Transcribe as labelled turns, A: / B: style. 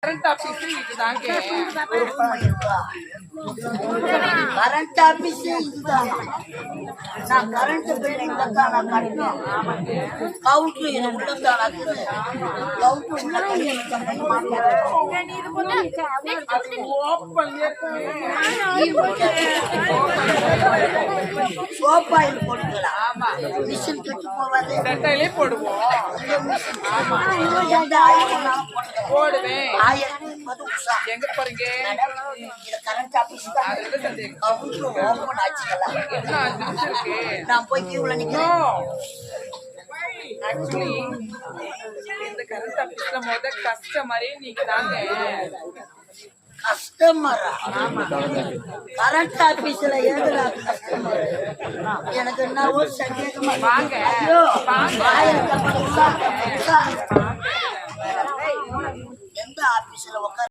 A: Current office இதுதாங்க.
B: Current office இதுதான். நான் கரண்ட் பில் இங்க தான் நான் கட்டணும். கவுண்டர் இது உள்ள தான் இருக்குது. கவுண்டர் உள்ள சோப் ஆயில் போட்டுக்கலாம்.
A: ஆமா,
B: மிஷின் கட்டி போவாது.
A: டெட்டாயிலே போடுவோம். ஆமா, போடுவேன்.
B: 1030 உஷா.
A: எங்க போறீங்க?
B: இது கரண்ட் ஆபீஸ் தான்.
A: அதுல சந்தேகம்.
B: கவுண்டர் ஓபன் ஆச்சுக்கலாம்.
A: என்ன 5 நிமிஷம் இருக்கு.
B: நான் போய் கியூல நிக்கிறேன்.
A: ஆக்சுவலி இந்த கரண்ட் ஆபீஸ்ல கஸ்டமரே நீங்க தாங்க.
B: கஸ்டமரா? கரண்ட் ஆபீஸ்ல ஏதுடா கஸ்டமர்? எனக்கு என்னவோ சந்தேகமா
A: வாங்க,
B: ஐயோ
A: வாங்க.
B: எந்த ஆபீஸ்ல உட்கார